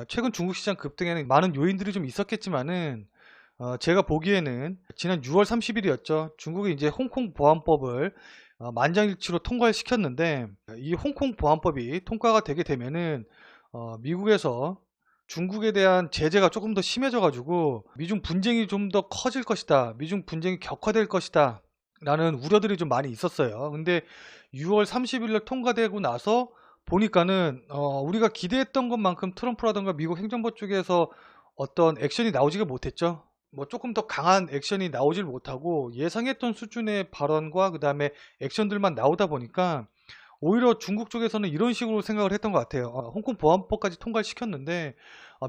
최근 중국 시장 급등에는 많은 요인들이 좀 있었겠지만은 제가 보기에는 지난 6월 30일이었죠. 중국이 이제 홍콩 보안법을 만장일치로 통과를 시켰는데, 이 홍콩 보안법이 통과가 되게 되면은 미국에서 중국에 대한 제재가 조금 더 심해져 가지고 미중 분쟁이 좀 더 커질 것이다, 미중 분쟁이 격화될 것이다 라는 우려들이 좀 많이 있었어요. 근데 6월 30일날 통과되고 나서 보니까는 우리가 기대했던 것만큼 트럼프라든가 미국 행정부 쪽에서 어떤 액션이 나오지가 못했죠. 뭐 조금 더 강한 액션이 나오질 못하고 예상했던 수준의 발언과 그 다음에 액션들만 나오다 보니까 오히려 중국 쪽에서는 이런 식으로 생각을 했던 것 같아요. 홍콩 보안법까지 통과를 시켰는데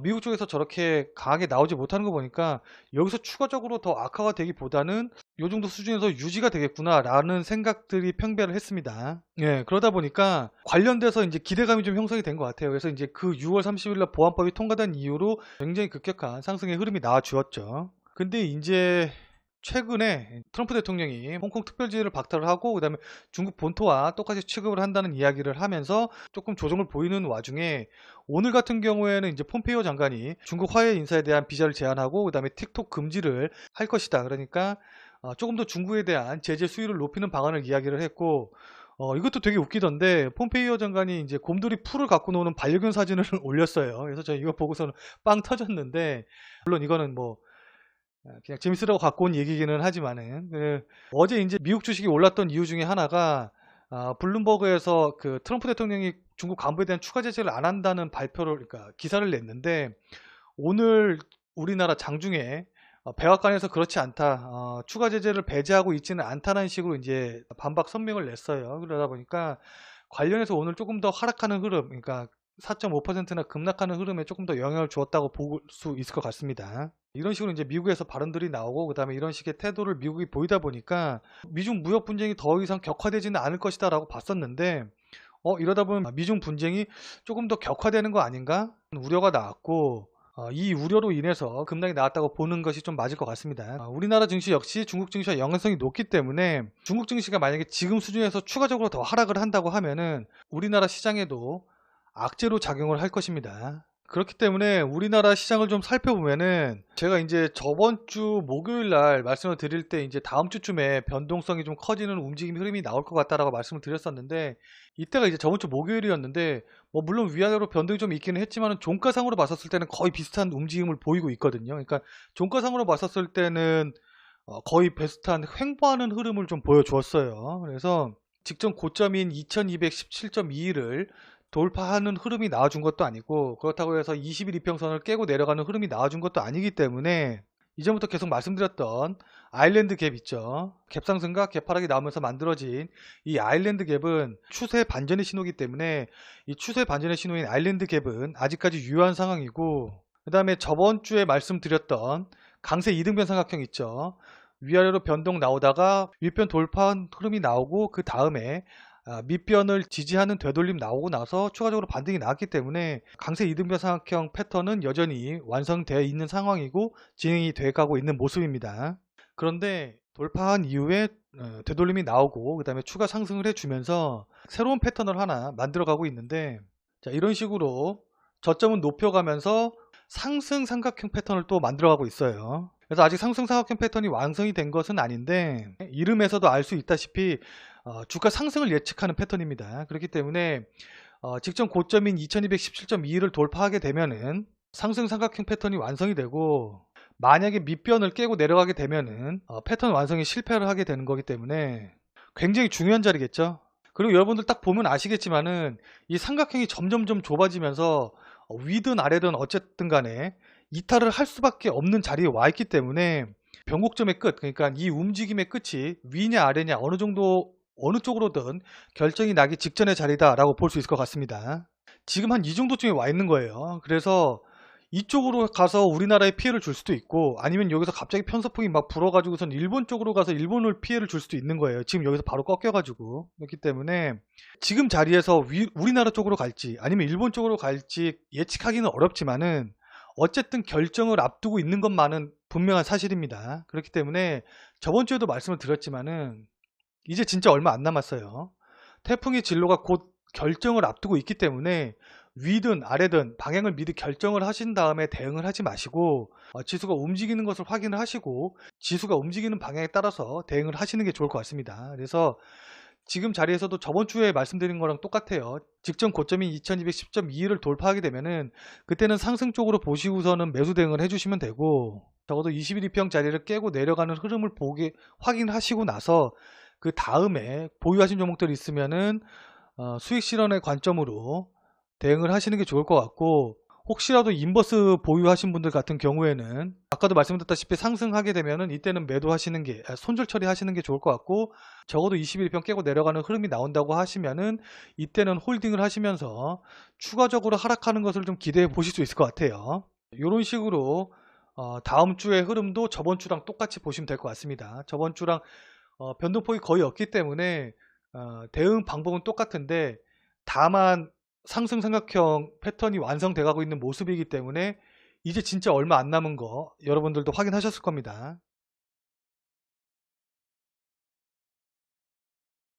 미국 쪽에서 저렇게 강하게 나오지 못하는 거 보니까 여기서 추가적으로 더 악화가 되기보다는 요 정도 수준에서 유지가 되겠구나라는 생각들이 평배를 했습니다. 예, 그러다 보니까 관련돼서 이제 기대감이 좀 형성이 된 것 같아요. 그래서 이제 그 6월 30일 날 보안법이 통과된 이후로 굉장히 급격한 상승의 흐름이 나와주었죠. 근데 이제 최근에 트럼프 대통령이 홍콩 특별지를 박탈을 하고 그다음에 중국 본토와 똑같이 취급을 한다는 이야기를 하면서 조금 조정을 보이는 와중에 오늘 같은 경우에는 이제 폼페이오 장관이 중국 화해 인사에 대한 비자를 제한하고 그다음에 틱톡 금지를 할 것이다. 그러니까 조금 더 중국에 대한 제재 수위를 높이는 방안을 이야기를 했고, 이것도 되게 웃기던데 폼페이오 장관이 이제 곰돌이 풀을 갖고 노는 반려견 사진을 올렸어요. 그래서 제가 이거 보고서는 빵 터졌는데, 물론 이거는 뭐 그냥 재밌으라고 갖고 온 얘기기는 하지만은 어제 이제 미국 주식이 올랐던 이유 중에 하나가 블룸버그에서 그 트럼프 대통령이 중국 간부에 대한 추가 제재를 안 한다는 발표를, 그러니까 기사를 냈는데, 오늘 우리나라 장중에 백악관에서 그렇지 않다, 추가 제재를 배제하고 있지는 않다는 식으로 이제 반박 성명을 냈어요. 그러다 보니까 관련해서 오늘 조금 더 하락하는 흐름, 그러니까 4.5%나 급락하는 흐름에 조금 더 영향을 주었다고 볼 수 있을 것 같습니다. 이런 식으로 이제 미국에서 발언들이 나오고 그다음에 이런 식의 태도를 미국이 보이다 보니까 미중 무역 분쟁이 더 이상 격화되지는 않을 것이다라고 봤었는데, 이러다 보면 미중 분쟁이 조금 더 격화되는 거 아닌가 우려가 나왔고, 이 우려로 인해서 급락이 나왔다고 보는 것이 좀 맞을 것 같습니다. 우리나라 증시 역시 중국 증시와 연관성이 높기 때문에 중국 증시가 만약에 지금 수준에서 추가적으로 더 하락을 한다고 하면은 우리나라 시장에도 악재로 작용을 할 것입니다. 그렇기 때문에 우리나라 시장을 좀 살펴보면은, 제가 이제 저번 주 목요일 날 말씀을 드릴 때 이제 다음 주쯤에 변동성이 좀 커지는 움직임 흐름이 나올 것 같다라고 말씀을 드렸었는데, 이때가 이제 저번 주 목요일이었는데 뭐 물론 위아래로 변동이 좀 있기는 했지만은 종가상으로 봤었을 때는 거의 비슷한 움직임을 보이고 있거든요. 그러니까 종가상으로 봤었을 때는 거의 비슷한 횡보하는 흐름을 좀 보여주었어요. 그래서 직전 고점인 2217.21을 돌파하는 흐름이 나와준 것도 아니고, 그렇다고 해서 20일 이평선을 깨고 내려가는 흐름이 나와준 것도 아니기 때문에 이전부터 계속 말씀드렸던 아일랜드 갭 있죠. 갭 상승과 갭 하락이 나오면서 만들어진 이 아일랜드 갭은 추세 반전의 신호이기 때문에 이 추세 반전의 신호인 아일랜드 갭은 아직까지 유효한 상황이고, 그 다음에 저번 주에 말씀드렸던 강세 이등변 삼각형 있죠. 위아래로 변동 나오다가 윗변 돌파한 흐름이 나오고 그 다음에 밑변을 지지하는 되돌림 나오고 나서 추가적으로 반등이 나왔기 때문에 강세 이등변 삼각형 패턴은 여전히 완성되어 있는 상황이고 진행이 돼 가고 있는 모습입니다. 그런데 돌파한 이후에 되돌림이 나오고 그 다음에 추가 상승을 해주면서 새로운 패턴을 하나 만들어가고 있는데, 자, 이런 식으로 저점은 높여가면서 상승 삼각형 패턴을 또 만들어가고 있어요. 그래서 아직 상승 삼각형 패턴이 완성이 된 것은 아닌데 이름에서도 알 수 있다시피 주가 상승을 예측하는 패턴입니다. 그렇기 때문에 직전 고점인 2217.21을 돌파하게 되면은 상승 삼각형 패턴이 완성이 되고, 만약에 밑변을 깨고 내려가게 되면은 패턴 완성에 실패를 하게 되는 거기 때문에 굉장히 중요한 자리겠죠. 그리고 여러분들 딱 보면 아시겠지만은 이 삼각형이 점점점 좁아지면서 위든 아래든 어쨌든 간에 이탈을 할 수밖에 없는 자리에 와 있기 때문에 변곡점의 끝, 그러니까 이 움직임의 끝이 위냐 아래냐 어느 쪽으로든 결정이 나기 직전의 자리다라고 볼 수 있을 것 같습니다. 지금 한 이 정도쯤에 와 있는 거예요. 그래서 이쪽으로 가서 우리나라에 피해를 줄 수도 있고, 아니면 여기서 갑자기 편서풍이 막 불어가지고선 일본 쪽으로 가서 일본을 피해를 줄 수도 있는 거예요. 지금 여기서 바로 꺾여가지고. 그렇기 때문에 지금 자리에서 우리나라 쪽으로 갈지 아니면 일본 쪽으로 갈지 예측하기는 어렵지만은 어쨌든 결정을 앞두고 있는 것만은 분명한 사실입니다. 그렇기 때문에 저번 주에도 말씀을 드렸지만은 이제 진짜 얼마 안 남았어요. 태풍의 진로가 곧 결정을 앞두고 있기 때문에 위든 아래든 방향을 미리 결정을 하신 다음에 대응을 하지 마시고 지수가 움직이는 것을 확인을 하시고 지수가 움직이는 방향에 따라서 대응을 하시는 게 좋을 것 같습니다. 그래서 지금 자리에서도 저번 주에 말씀드린 거랑 똑같아요. 직전 고점인 2210.21을 돌파하게 되면은 그때는 상승 쪽으로 보시고서는 매수 대응을 해주시면 되고, 적어도 21 이평 자리를 깨고 내려가는 흐름을 확인하시고 나서 그 다음에 보유하신 종목들이 있으면은 수익 실현의 관점으로 대응을 하시는 게 좋을 것 같고, 혹시라도 인버스 보유하신 분들 같은 경우에는 아까도 말씀드렸다시피 상승하게 되면은 이때는 매도하시는 게 손절 처리하시는 게 좋을 것 같고, 적어도 21평 깨고 내려가는 흐름이 나온다고 하시면은 이때는 홀딩을 하시면서 추가적으로 하락하는 것을 좀 기대해 보실 수 있을 것 같아요. 이런 식으로 다음 주의 흐름도 저번 주랑 똑같이 보시면 될 것 같습니다. 저번 주랑 변동폭이 거의 없기 때문에 대응 방법은 똑같은데, 다만 상승 삼각형 패턴이 완성돼 가고 있는 모습이기 때문에 이제 진짜 얼마 안 남은 거 여러분들도 확인하셨을 겁니다.